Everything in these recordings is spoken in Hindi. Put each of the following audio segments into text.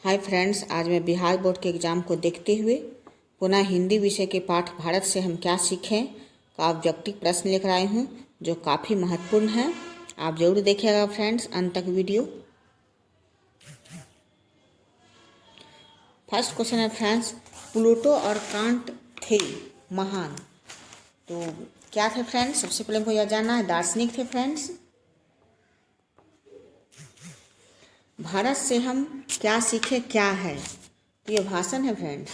हाय फ्रेंड्स, आज मैं बिहार बोर्ड के एग्ज़ाम को देखते हुए पुनः हिंदी विषय के पाठ भारत से हम क्या सीखें का ऑब्जेक्टिव प्रश्न लेकर आई हूँ जो काफ़ी महत्वपूर्ण है। आप ज़रूर देखिएगा फ्रेंड्स अंत तक वीडियो। फर्स्ट क्वेश्चन है फ्रेंड्स, प्लूटो और कांट थे महान। तो क्या थे फ्रेंड्स? सबसे पहले हमको यह जानना है, दार्शनिक थे फ्रेंड्स। भारत से हम क्या सीखे क्या है, तो ये भाषण है फ्रेंड्स।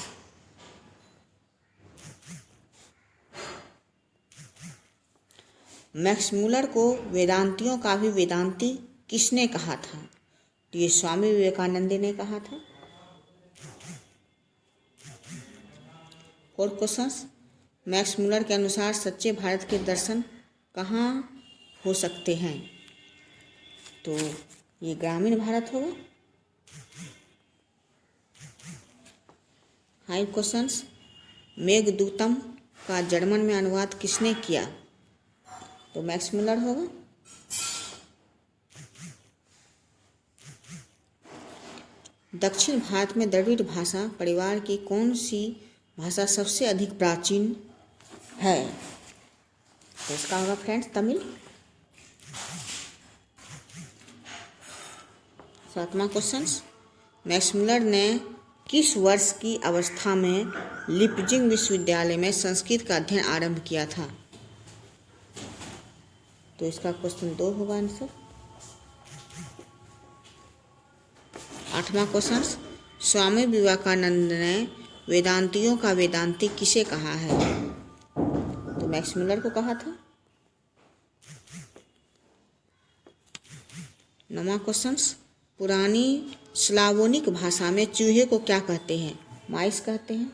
मैक्स मुलर को वेदांतियों का भी वेदांती किसने कहा था? तो ये स्वामी विवेकानंद ने कहा था। और क्वेश्चन, मैक्स मुलर के अनुसार सच्चे भारत के दर्शन कहाँ हो सकते हैं? तो ये ग्रामीण भारत होगा। 5 क्वेश्चंस, मेघदूतम का जर्मन में अनुवाद किसने किया? तो मैक्स मुलर होगा। दक्षिण भारत में द्रविड़ भाषा परिवार की कौन सी भाषा सबसे अधिक प्राचीन है? तो इसका होगा फ्रेंड्स तमिल। 7वां क्वेश्चन, मैक्स मुलर ने किस वर्ष की अवस्था में लिपजिंग विश्वविद्यालय में संस्कृत का अध्ययन आरंभ किया था? तो इसका क्वेश्चन 2 होगा आंसर। 8वां क्वेश्चन, स्वामी विवेकानंद ने वेदांतियों का वेदांती किसे कहा है? तो मैक्स मुलर को कहा था। 9वां क्वेश्चन, पुरानी स्लावोनिक भाषा में चूहे को क्या कहते हैं? माइस कहते हैं।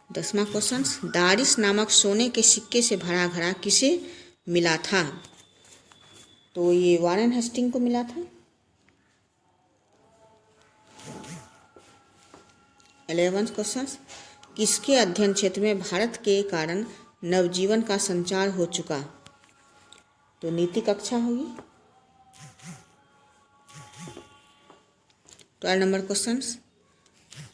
10वां क्वेश्चन, दारिस नामक सोने के सिक्के से भरा घड़ा किसे मिला था? तो ये वारेन हेस्टिंग को मिला था। 11वां क्वेश्चन, किसके अध्ययन क्षेत्र में भारत के कारण नवजीवन का संचार हो चुका? तो नीति कक्षा होगी। 12 नंबर क्वेश्चन,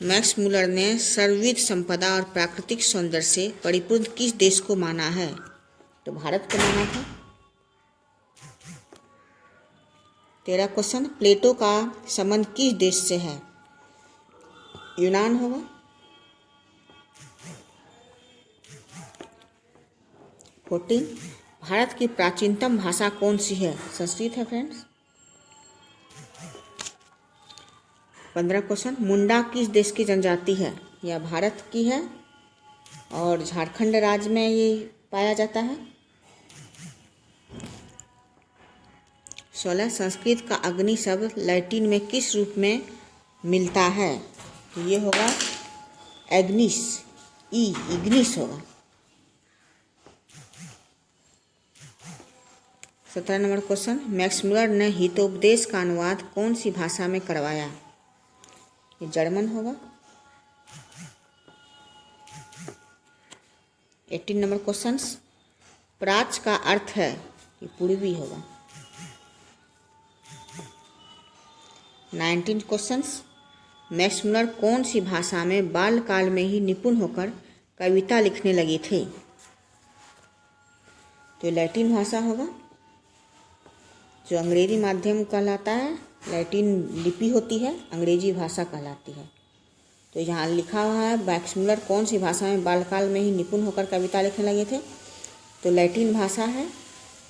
मैक्स मुलर ने सर्वविध संपदा और प्राकृतिक सौंदर्य से परिपूर्ण किस देश को माना है? तो भारत को माना था। 13 क्वेश्चन, प्लेटो का संबंध किस देश से है? यूनान होगा। 14, भारत की प्राचीनतम भाषा कौन सी है? संस्कृत है फ्रेंड्स। 15 क्वेश्चन, मुंडा किस देश की जनजाति है? यह भारत की है और झारखंड राज्य में ये पाया जाता है। 16, संस्कृत का अग्नि शब्द लैटिन में किस रूप में मिलता है? तो ये होगा एग्निस, इग्निस होगा। 17 नंबर क्वेश्चन, मैक्स मुलर ने हितोपदेश का अनुवाद कौन सी भाषा में करवाया? ये जर्मन होगा। 18 नंबर क्वेश्चन, प्राच्य का अर्थ है? ये पूर्वी होगा। 19 क्वेश्चन, मैक्स मुलर कौन सी भाषा में बाल्यकाल में ही निपुण होकर कविता लिखने लगे थे? तो लैटिन भाषा होगा, जो अंग्रेजी माध्यम कहलाता है। लैटिन लिपि होती है, अंग्रेजी भाषा कहलाती है। तो यहाँ लिखा हुआ है मैक्स मुलर कौन सी भाषा में बाल्यकाल में ही निपुण होकर कविता लिखने लगे थे? तो लैटिन भाषा है।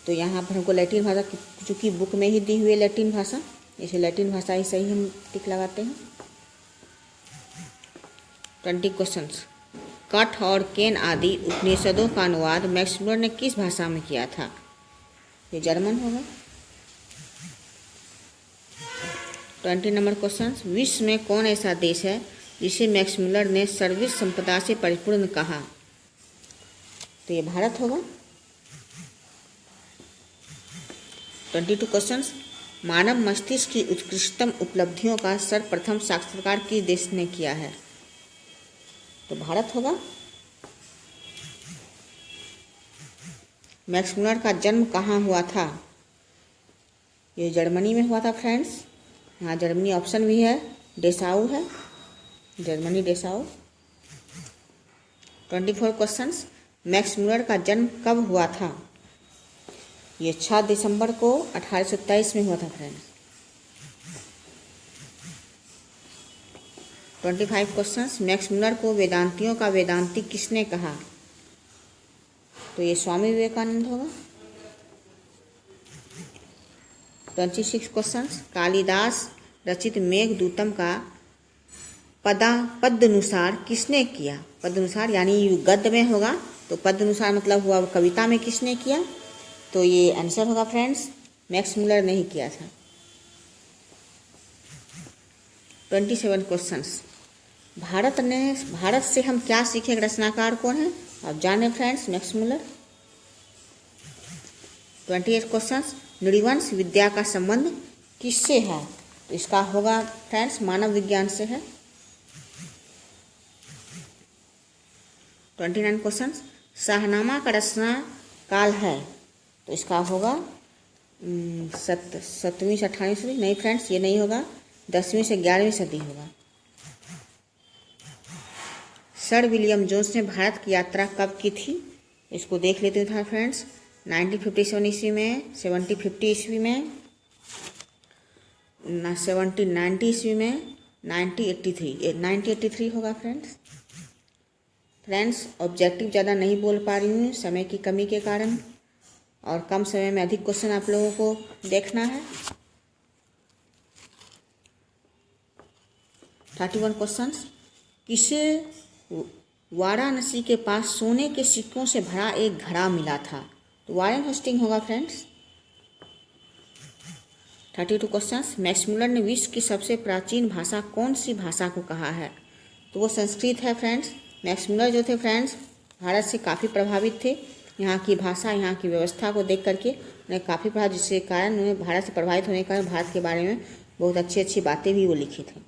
तो यहाँ पर हमको लैटिन भाषा चूँकि बुक में ही दी हुई है लैटिन भाषा, इसे लैटिन भाषा ही सही हम टिक लगाते हैं। 20 क्वेश्चन, कठ और केन आदि उपनिषदों का अनुवाद मैक्स मुलर ने किस भाषा में किया था? ये जर्मन होगा। 20 नंबर क्वेश्चन, विश्व में कौन ऐसा देश है जिसे मैक्स मुलर ने सर्वविध संपदा से परिपूर्ण कहा? तो ये भारत होगा। 22 क्वेश्चन, मानव मस्तिष्क की उत्कृष्टतम उपलब्धियों का सर्वप्रथम साक्षात्कार किस देश ने किया है? तो भारत होगा। मैक्स मुलर का जन्म कहाँ हुआ था? ये जर्मनी में हुआ था फ्रेंड्स। हाँ, जर्मनी ऑप्शन भी है, डेसाऊ है, जर्मनी डेसाऊ। 24 क्वेश्चंस। मैक्स मुलर का जन्म कब हुआ था? ये 6 दिसंबर को 1823 में हुआ था फ्रेंड्स। 25 क्वेश्चंस। मैक्स मुलर को वेदांतियों का वेदांती किसने कहा? तो ये स्वामी विवेकानंद होगा। 26 क्वेश्चंस। कालिदास रचित मेघदूतम का पदानुसार किसने किया? पदानुसार यानी गद्य में होगा, तो पदानुसार मतलब हुआ कविता में किसने किया? तो ये आंसर होगा फ्रेंड्स, मैक्स मुलर ने ही किया था। 27 क्वेश्चंस। भारत से हम क्या सीखे रचनाकार कौन है? आप जाने फ्रेंड्स, मैक्स मुलर। 28 क्वेश्चंस। नृवंश विद्या का संबंध किससे है? तो इसका होगा फ्रेंड्स मानव विज्ञान से है। 29 क्वेश्चंस। शाहनामा का रचना काल है, तो इसका होगा 7वीं से 18वीं सदी। नहीं फ्रेंड्स, ये नहीं होगा, 10वीं से 11वीं सदी होगा। सर विलियम जोन्स ने भारत की यात्रा कब की थी? इसको देख लेते थे फ्रेंड्स। 1957 ईस्वी में, 1750 ईस्वी में, 1790 ईस्वी में, 1983 होगा फ्रेंड्स। ऑब्जेक्टिव ज़्यादा नहीं बोल पा रही हूँ समय की कमी के कारण, और कम समय में अधिक क्वेश्चन आप लोगों को देखना है। 31 क्वेश्चंस। किसे वाराणसी के पास सोने के सिक्कों से भरा एक घड़ा मिला था? तो वारेन हेस्टिंग होगा फ्रेंड्स। 32 क्वेश्चंस। मैक्स मुलर ने विश्व की सबसे प्राचीन भाषा कौन सी भाषा को कहा है? तो वो संस्कृत है फ्रेंड्स। मैक्स मुलर जो थे फ्रेंड्स, भारत से काफ़ी प्रभावित थे। यहाँ की भाषा, यहाँ की व्यवस्था को देख करके उन्हें काफ़ी प्रभावित, जिसके कारण उन्हें भारत से प्रभावित होने के कारण भारत के बारे में बहुत अच्छी अच्छी बातें भी वो लिखे थे।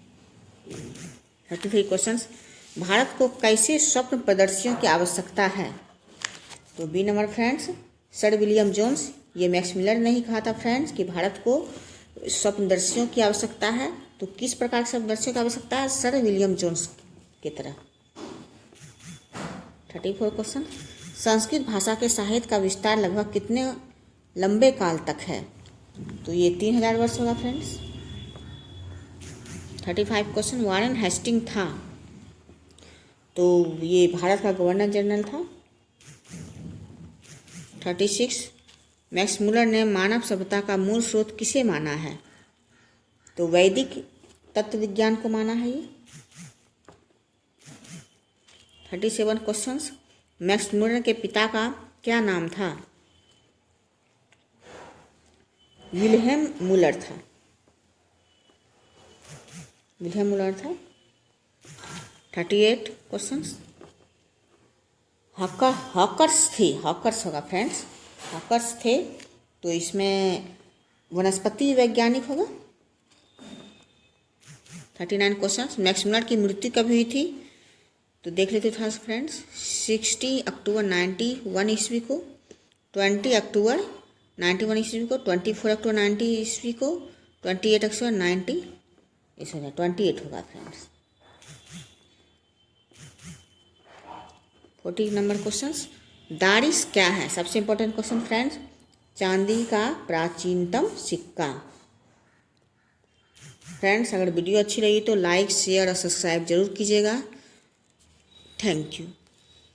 33 क्वेश्चंस। भारत को कैसे स्वप्न प्रदर्शियों की आवश्यकता है? तो B number friends, sir William Jones. ये मैक्स मुलर ने ही कहा था फ्रेंड्स कि भारत को स्वप्नदर्शियों की आवश्यकता है। तो किस प्रकार के स्वप्नदर्शियों की आवश्यकता है? सर विलियम जोन्स की तरह। 34 क्वेश्चन। संस्कृत भाषा के साहित्य का विस्तार लगभग कितने लंबे काल तक है? तो ये 3000 वर्ष होगा फ्रेंड्स। 35 क्वेश्चन। वारेन हेस्टिंग था, तो ये भारत का गवर्नर जनरल था। 36 मैक्स मुलर ने मानव सभ्यता का मूल स्रोत किसे माना है? तो वैदिक तत्व विज्ञान को माना है ये। 37 क्वेश्चंस। मैक्स मुलर के पिता का क्या नाम था? विल्हेम मुलर था, विल्हेम मुलर था। 38 क्वेश्चंस। हॉकर्स थे, हॉकर्स होगा फ्रेंड्स, हॉकर्स थे, तो इसमें वनस्पति वैज्ञानिक होगा। 39 क्वेश्चंस। मैक्स मुलर की मृत्यु कब हुई थी? तो देख लेते थे फ्रेंड्स, 60 अक्टूबर 91 ईस्वी को, 20 अक्टूबर 91 ईस्वी को, 24 अक्टूबर 90 ईस्वी को, 28 अक्टूबर 90 ईस्वी में 28 होगा फ्रेंड्स। 40 number questions. दारिस क्या है? सबसे इंपॉर्टेंट क्वेश्चन फ्रेंड्स, चांदी का प्राचीनतम सिक्का। फ्रेंड्स, अगर वीडियो अच्छी लगी तो लाइक, शेयर और सब्सक्राइब जरूर कीजिएगा। Thank you.